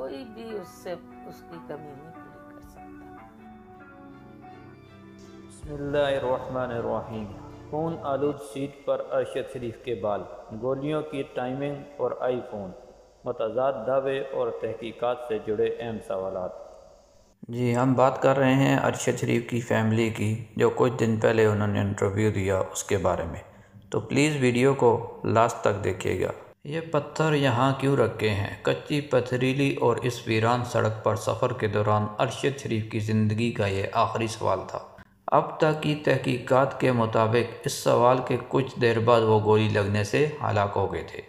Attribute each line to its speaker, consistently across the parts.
Speaker 1: کوئی بھی اس سے اس کی کمی نہیں پوری کر سکتا۔
Speaker 2: بسم اللہ الرحمن الرحیم۔ خون آلود سیٹ پر ارشد شریف کے بال، گولیوں کی ٹائمنگ اور آئی فون، متضاد دعوے اور تحقیقات سے جڑے اہم سوالات۔
Speaker 3: جی، ہم بات کر رہے ہیں ارشد شریف کی فیملی کی، جو کچھ دن پہلے انہوں نے انٹرویو دیا اس کے بارے میں، تو پلیز ویڈیو کو لاسٹ تک دیکھیے گا۔ یہ پتھر یہاں کیوں رکھے ہیں؟ کچی پتھریلی اور اس ویران سڑک پر سفر کے دوران ارشد شریف کی زندگی کا یہ آخری سوال تھا۔ اب تک کی تحقیقات کے مطابق اس سوال کے کچھ دیر بعد وہ گولی لگنے سے ہلاک ہو گئے تھے۔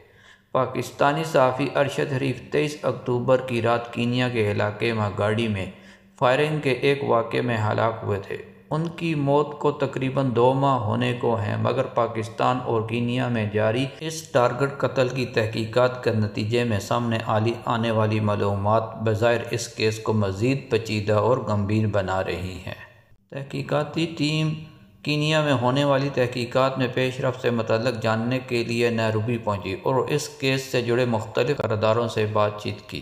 Speaker 3: پاکستانی صحافی ارشد شریف 23 اکتوبر کی رات کینیا کے علاقے ماگاڈی میں فائرنگ کے ایک واقعے میں ہلاک ہوئے تھے۔ ان کی موت کو تقریباً 2 ماہ ہونے کو ہیں، مگر پاکستان اور کینیا میں جاری اس ٹارگٹ قتل کی تحقیقات کے نتیجے میں سامنے آنے والی معلومات بظاہر اس کیس کو مزید پیچیدہ اور گمبھیر بنا رہی ہیں۔ تحقیقاتی ٹیم کینیا میں ہونے والی تحقیقات میں پیش رفت سے متعلق جاننے کے لیے نیروبی پہنچی اور اس کیس سے جڑے مختلف کرداروں سے بات چیت کی۔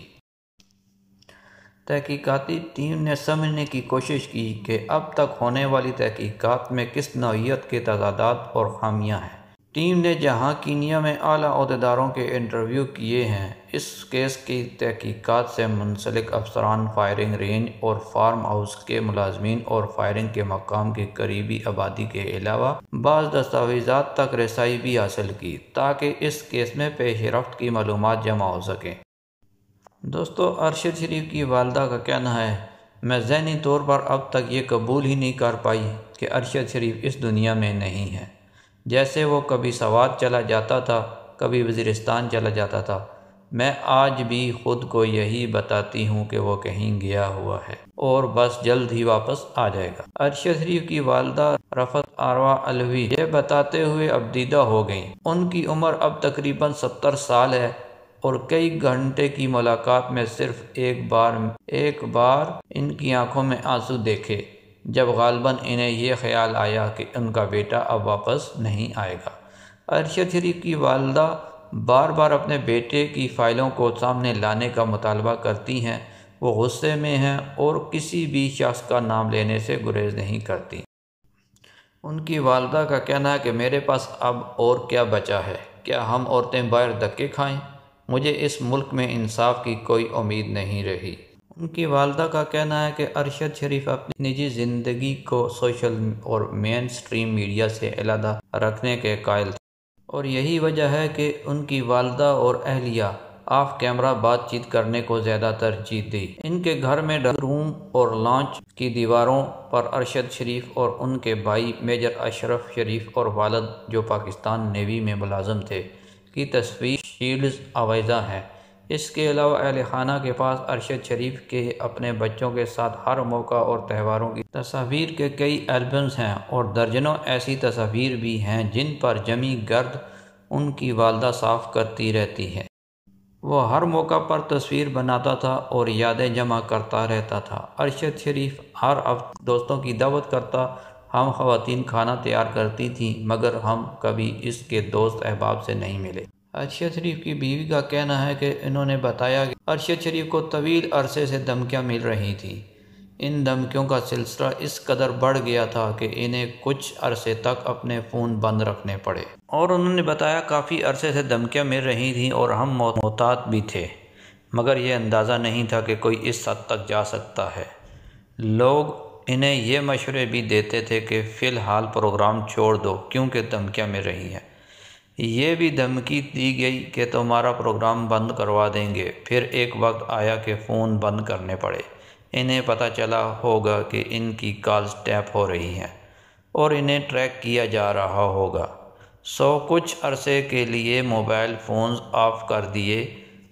Speaker 3: تحقیقاتی ٹیم نے سمجھنے کی کوشش کی کہ اب تک ہونے والی تحقیقات میں کس نوعیت کے تضادات اور خامیاں ہیں۔ ٹیم نے جہاں کینیا میں اعلیٰ عہدیداروں کے انٹرویو کیے ہیں، اس کیس کی تحقیقات سے منسلک افسران، فائرنگ رینج اور فارم ہاؤس کے ملازمین اور فائرنگ کے مقام کی قریبی آبادی کے علاوہ بعض دستاویزات تک رسائی بھی حاصل کی تاکہ اس کیس میں پیش رفت کی معلومات جمع ہو سکیں۔ دوستو، ارشد شریف کی والدہ کا کہنا ہے، میں ذہنی طور پر اب تک یہ قبول ہی نہیں کر پائی کہ ارشد شریف اس دنیا میں نہیں ہے۔ جیسے وہ کبھی سوات چلا جاتا تھا، کبھی وزیرستان چلا جاتا تھا، میں آج بھی خود کو یہی بتاتی ہوں کہ وہ کہیں گیا ہوا ہے اور بس جلد ہی واپس آ جائے گا۔ ارشد شریف کی والدہ رفعت آروا علوی یہ بتاتے ہوئے اب دیدہ ہو گئیں۔ ان کی عمر اب تقریباً 70 سال ہے اور کئی گھنٹے کی ملاقات میں صرف ایک بار ان کی آنکھوں میں آنسو دیکھے، جب غالباً انہیں یہ خیال آیا کہ ان کا بیٹا اب واپس نہیں آئے گا۔ ارشد شریف کی والدہ بار بار اپنے بیٹے کی فائلوں کو سامنے لانے کا مطالبہ کرتی ہیں۔ وہ غصے میں ہیں اور کسی بھی شخص کا نام لینے سے گریز نہیں کرتی۔ ان کی والدہ کا کہنا ہے کہ میرے پاس اب اور کیا بچا ہے؟ کیا ہم عورتیں باہر دھکے کھائیں؟ مجھے اس ملک میں انصاف کی کوئی امید نہیں رہی۔ ان کی والدہ کا کہنا ہے کہ ارشد شریف اپنی نجی زندگی کو سوشل اور مین سٹریم میڈیا سے علیحدہ رکھنے کے قائل تھے، اور یہی وجہ ہے کہ ان کی والدہ اور اہلیہ آف کیمرہ بات چیت کرنے کو زیادہ ترجیح دی۔ ان کے گھر میں ڈرائنگ روم اور لانچ کی دیواروں پر ارشد شریف اور ان کے بھائی میجر اشرف شریف اور والد، جو پاکستان نیوی میں ملازم تھے، کی تصویر شیلڈز آویزاں ہیں۔ اس کے علاوہ اہل خانہ کے پاس ارشد شریف کے اپنے بچوں کے ساتھ ہر موقع اور تہواروں کی تصاویر کے کئی البمز ہیں اور درجنوں ایسی تصاویر بھی ہیں جن پر جمی گرد ان کی والدہ صاف کرتی رہتی ہے۔ وہ ہر موقع پر تصویر بناتا تھا اور یادیں جمع کرتا رہتا تھا۔ ارشد شریف ہر ہفتے دوستوں کی دعوت کرتا۔ ہم خواتین کھانا تیار کرتی تھیں، مگر ہم کبھی اس کے دوست احباب سے نہیں ملے۔ ارشد شریف کی بیوی کا کہنا ہے کہ انہوں نے بتایا کہ ارشد شریف کو طویل عرصے سے دھمکیاں مل رہی تھیں۔ ان دھمکیوں کا سلسلہ اس قدر بڑھ گیا تھا کہ انہیں کچھ عرصے تک اپنے فون بند رکھنے پڑے، اور انہوں نے بتایا کافی عرصے سے دھمکیاں مل رہی تھیں اور ہم محتاط بھی تھے، مگر یہ اندازہ نہیں تھا کہ کوئی اس حد تک جا سکتا ہے۔ لوگ انہیں یہ مشورے بھی دیتے تھے کہ فی الحال پروگرام چھوڑ دو کیونکہ دھمکیاں مل رہی ہیں۔ یہ بھی دھمکی دی گئی کہ تمہارا پروگرام بند کروا دیں گے۔ پھر ایک وقت آیا کہ فون بند کرنے پڑے۔ انہیں پتہ چلا ہوگا کہ ان کی کالز ٹیپ ہو رہی ہیں اور انہیں ٹریک کیا جا رہا ہوگا، کچھ عرصے کے لیے موبائل فونز آف کر دیے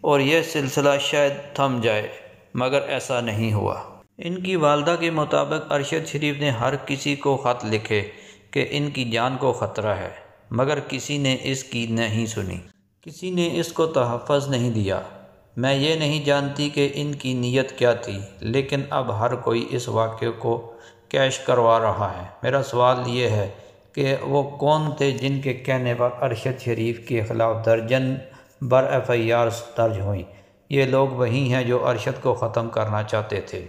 Speaker 3: اور یہ سلسلہ شاید تھم جائے، مگر ایسا نہیں ہوا۔ ان کی والدہ کے مطابق ارشد شریف نے ہر کسی کو خط لکھے کہ ان کی جان کو خطرہ ہے، مگر کسی نے اس کی نہیں سنی، کسی نے اس کو تحفظ نہیں دیا۔ میں یہ نہیں جانتی کہ ان کی نیت کیا تھی، لیکن اب ہر کوئی اس واقعے کو کیش کروا رہا ہے۔ میرا سوال یہ ہے کہ وہ کون تھے جن کے کہنے پر ارشد شریف کے خلاف درجن بر ایف آئی آرز درج ہوئیں؟ یہ لوگ وہی ہیں جو ارشد کو ختم کرنا چاہتے تھے۔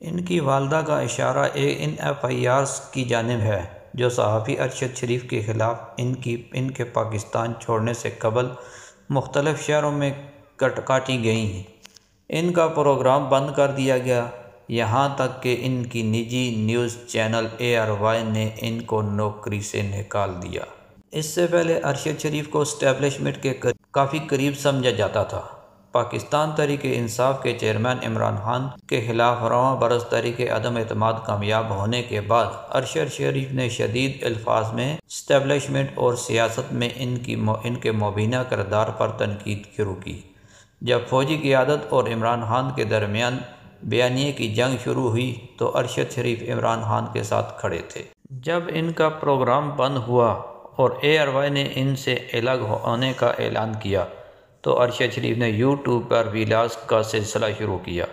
Speaker 3: ان کی والدہ کا اشارہ ان FIRs کی جانب ہے جو صحافی ارشد شریف کے خلاف ان کے پاکستان چھوڑنے سے قبل مختلف شہروں میں کاٹی گئی ہیں۔ ان کا پروگرام بند کر دیا گیا، یہاں تک کہ ان کی نجی نیوز چینل ARY نے ان کو نوکری سے نکال دیا۔ اس سے پہلے ارشد شریف کو اسٹیبلشمنٹ کے کافی قریب سمجھا جاتا تھا۔ پاکستان تحریک انصاف کے چیئرمین عمران خان کے خلاف رواں برس تحریک عدم اعتماد کامیاب ہونے کے بعد ارشد شریف نے شدید الفاظ میں اسٹیبلشمنٹ اور سیاست میں ان کے مبینہ کردار پر تنقید شروع کی۔ جب فوجی قیادت اور عمران خان کے درمیان بیانیے کی جنگ شروع ہوئی تو ارشد شریف عمران خان کے ساتھ کھڑے تھے۔ جب ان کا پروگرام بند ہوا اور ARY نے ان سے الگ ہونے کا اعلان کیا تو ارشد شریف نے YouTube پر ویلاگز کا سلسلہ شروع کیا۔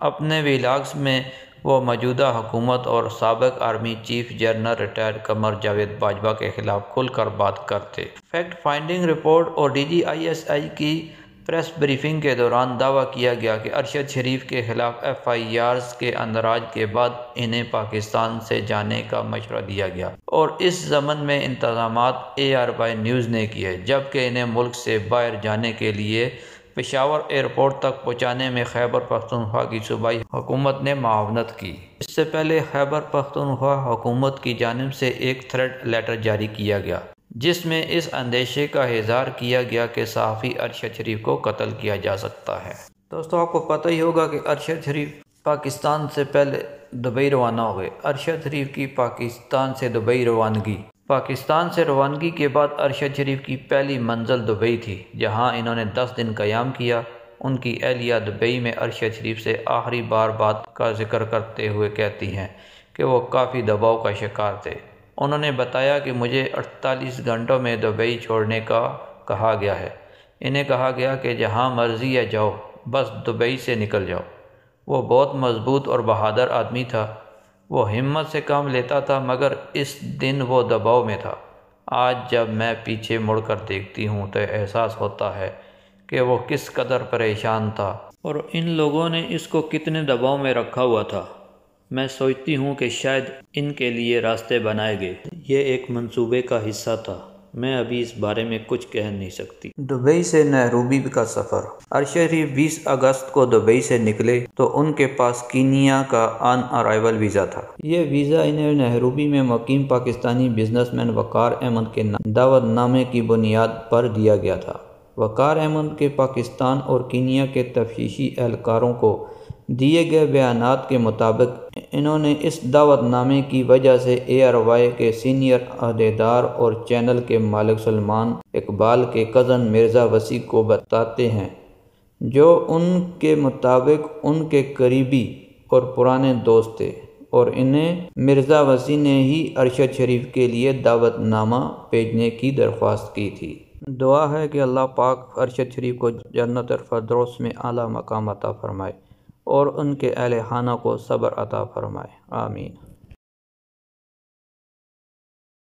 Speaker 3: اپنے ویلاگز میں وہ موجودہ حکومت اور سابق army chief general retired Qamar Javed Bajwa کے خلاف کھل کر بات کرتے۔ فیکٹ فائنڈنگ رپورٹ اور DGISI کی پریس بریفنگ کے دوران دعویٰ کیا گیا کہ ارشد شریف کے خلاف FIRs کے اندراج کے بعد انہیں پاکستان سے جانے کا مشورہ دیا گیا اور اس ضمن میں انتظامات ARY نیوز نے کیے، جبکہ انہیں ملک سے باہر جانے کے لیے پشاور ایئرپورٹ تک پہنچانے میں خیبر پختونخوا کی صوبائی حکومت نے معاونت کی۔ اس سے پہلے خیبر پختونخوا حکومت کی جانب سے ایک تھریٹ لیٹر جاری کیا گیا جس میں اس اندیشے کا اظہار کیا گیا کہ صحافی ارشد شریف کو قتل کیا جا سکتا ہے۔ دوستو آپ کو پتہ ہی ہوگا کہ ارشد شریف پاکستان سے پہلے دبئی روانہ ہوئے۔ ارشد شریف کی پاکستان سے دبئی روانگی۔ پاکستان سے روانگی کے بعد ارشد شریف کی پہلی منزل دبئی تھی، جہاں انہوں نے 10 دن قیام کیا۔ ان کی اہلیہ دبئی میں ارشد شریف سے آخری بار بات کا ذکر کرتے ہوئے کہتی ہیں کہ وہ کافی دباؤ کا شکار تھے۔ انہوں نے بتایا کہ مجھے 48 گھنٹوں میں دبئی چھوڑنے کا کہا گیا ہے۔ انہیں کہا گیا کہ جہاں مرضی ہے جاؤ، بس دبئی سے نکل جاؤ۔ وہ بہت مضبوط اور بہادر آدمی تھا۔ وہ ہمت سے کام لیتا تھا، مگر اس دن وہ دباؤ میں تھا۔ آج جب میں پیچھے مڑ کر دیکھتی ہوں تو احساس ہوتا ہے کہ وہ کس قدر پریشان تھا اور ان لوگوں نے اس کو کتنے دباؤ میں رکھا ہوا تھا۔ میں سوچتی ہوں کہ شاید ان کے لیے راستے بنائے گئے۔ یہ ایک منصوبے کا حصہ تھا۔ میں ابھی اس بارے میں کچھ کہہ نہیں سکتی۔ دبئی سے نیروبی کا سفر۔ ارشد شریف 20 اگست کو دبئی سے نکلے تو ان کے پاس کینیا کا آن ارائیول ویزا تھا۔ یہ ویزا انہیں نیروبی میں مقیم پاکستانی بزنس مین وقار احمد کے دعوت نامے کی بنیاد پر دیا گیا تھا۔ وقار احمد کے پاکستان اور کینیا کے تفتیشی اہلکاروں کو دیے گئے بیانات کے مطابق انہوں نے اس دعوت نامے کی وجہ سے ARY کے سینئر عہدیدار اور چینل کے مالک سلمان اقبال کے کزن مرزا وسیع کو بتاتے ہیں، جو ان کے مطابق ان کے قریبی اور پرانے دوست تھے، اور انہیں مرزا وسیع نے ہی ارشد شریف کے لیے دعوت نامہ بھیجنے کی درخواست کی تھی۔ دعا ہے کہ اللہ پاک ارشد شریف کو جنت الفردوس میں اعلیٰ مقام عطا فرمائے اور ان کے اہل خانہ کو صبر عطا فرمائے، آمین۔